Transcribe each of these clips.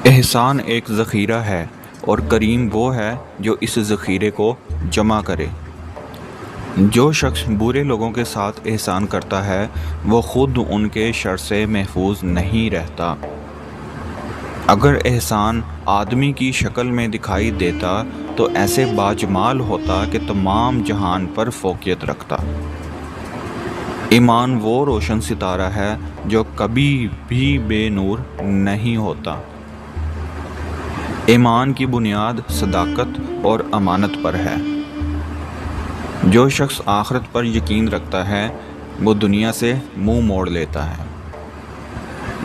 احسان ایک ذخیرہ ہے اور کریم وہ ہے جو اس ذخیرے کو جمع کرے۔ جو شخص برے لوگوں کے ساتھ احسان کرتا ہے وہ خود ان کے شر سے محفوظ نہیں رہتا۔ اگر احسان آدمی کی شکل میں دکھائی دیتا تو ایسے باجمال ہوتا کہ تمام جہان پر فوقیت رکھتا۔ ایمان وہ روشن ستارہ ہے جو کبھی بھی بے نور نہیں ہوتا۔ ایمان کی بنیاد صداقت اور امانت پر ہے۔ جو شخص آخرت پر یقین رکھتا ہے وہ دنیا سے منہ موڑ لیتا ہے۔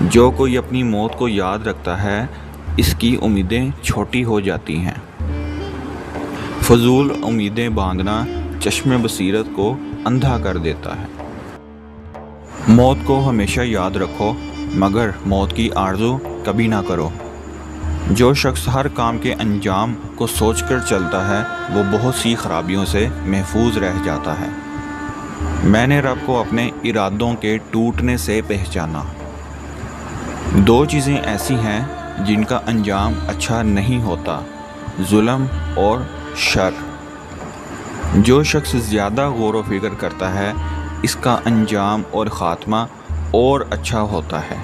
جو کوئی اپنی موت کو یاد رکھتا ہے اس کی امیدیں چھوٹی ہو جاتی ہیں۔ فضول امیدیں باندھنا چشم بصیرت کو اندھا کر دیتا ہے۔ موت کو ہمیشہ یاد رکھو مگر موت کی آرزو کبھی نہ کرو۔ جو شخص ہر کام کے انجام کو سوچ کر چلتا ہے وہ بہت سی خرابیوں سے محفوظ رہ جاتا ہے۔ میں نے رب کو اپنے ارادوں کے ٹوٹنے سے پہچانا۔ دو چیزیں ایسی ہیں جن کا انجام اچھا نہیں ہوتا، ظلم اور شر۔ جو شخص زیادہ غور و فکر کرتا ہے اس کا انجام اور خاتمہ اور اچھا ہوتا ہے۔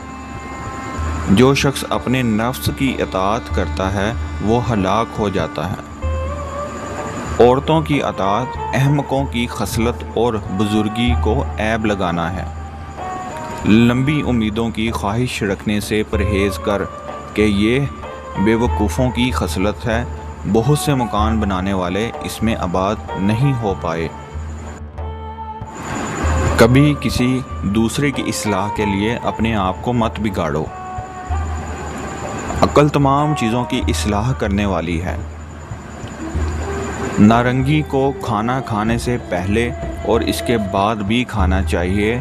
جو شخص اپنے نفس کی اطاعت کرتا ہے وہ ہلاک ہو جاتا ہے۔ عورتوں کی اطاعت احمقوں کی خصلت اور بزرگی کو عیب لگانا ہے۔ لمبی امیدوں کی خواہش رکھنے سے پرہیز کر کہ یہ بے وقوفوں کی خصلت ہے۔ بہت سے مکان بنانے والے اس میں آباد نہیں ہو پائے۔ کبھی کسی دوسرے کی اصلاح کے لیے اپنے آپ کو مت بگاڑو۔ عقل تمام چیزوں کی اصلاح کرنے والی ہے۔ نارنگی کو کھانا کھانے سے پہلے اور اس کے بعد بھی کھانا چاہیے۔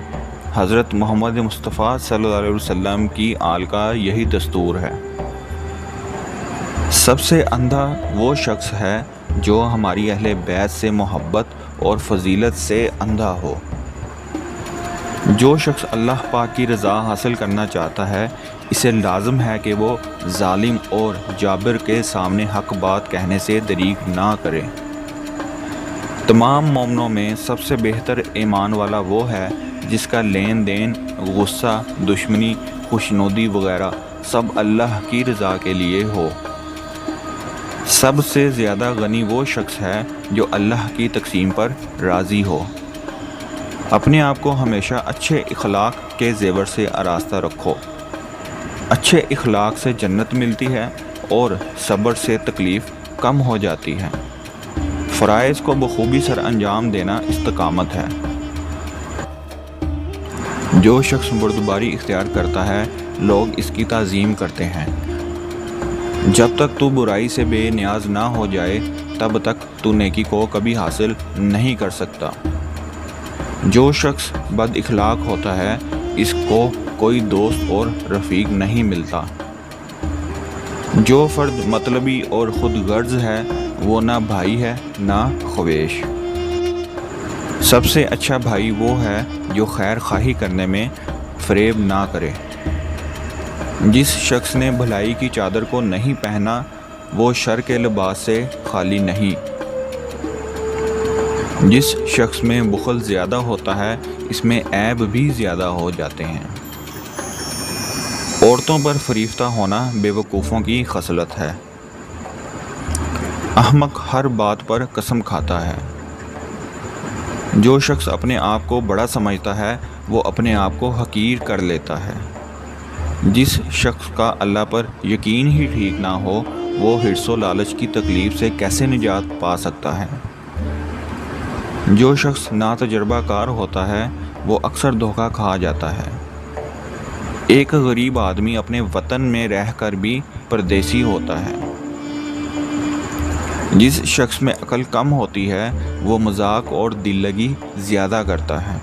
حضرت محمد مصطفیٰ صلی اللہ علیہ وسلم کی آل کا یہی دستور ہے۔ سب سے اندھا وہ شخص ہے جو ہماری اہل بیت سے محبت اور فضیلت سے اندھا ہو۔ جو شخص اللہ پاک کی رضا حاصل کرنا چاہتا ہے اسے لازم ہے کہ وہ ظالم اور جابر کے سامنے حق بات کہنے سے دریغ نہ کرے۔ تمام مومنوں میں سب سے بہتر ایمان والا وہ ہے جس کا لین دین، غصہ، دشمنی، خوشنودی وغیرہ سب اللہ کی رضا کے لیے ہو۔ سب سے زیادہ غنی وہ شخص ہے جو اللہ کی تقسیم پر راضی ہو۔ اپنے آپ کو ہمیشہ اچھے اخلاق کے زیور سے آراستہ رکھو۔ اچھے اخلاق سے جنت ملتی ہے اور صبر سے تکلیف کم ہو جاتی ہے۔ فرائض کو بخوبی سر انجام دینا استقامت ہے۔ جو شخص بردباری اختیار کرتا ہے لوگ اس کی تعظیم کرتے ہیں۔ جب تک تو برائی سے بے نیاز نہ ہو جائے تب تک تو نیکی کو کبھی حاصل نہیں کر سکتا۔ جو شخص بد اخلاق ہوتا ہے اس کو کوئی دوست اور رفیق نہیں ملتا۔ جو فرد مطلبی اور خود غرض ہے وہ نہ بھائی ہے نہ خویش۔ سب سے اچھا بھائی وہ ہے جو خیر خواہی کرنے میں فریب نہ کرے۔ جس شخص نے بھلائی کی چادر کو نہیں پہنا وہ شر کے لباس سے خالی نہیں۔ جس شخص میں بخل زیادہ ہوتا ہے اس میں عیب بھی زیادہ ہو جاتے ہیں۔ عورتوں پر فریفتہ ہونا بے وقوفوں کی خصلت ہے۔ احمق ہر بات پر قسم کھاتا ہے۔ جو شخص اپنے آپ کو بڑا سمجھتا ہے وہ اپنے آپ کو حقیر کر لیتا ہے۔ جس شخص کا اللہ پر یقین ہی ٹھیک نہ ہو وہ حرص و لالچ کی تکلیف سے کیسے نجات پا سکتا ہے۔ جو شخص ناتجربہ کار ہوتا ہے وہ اکثر دھوکہ کھا جاتا ہے۔ ایک غریب آدمی اپنے وطن میں رہ کر بھی پردیسی ہوتا ہے۔ جس شخص میں عقل کم ہوتی ہے وہ مذاق اور دل لگی زیادہ کرتا ہے۔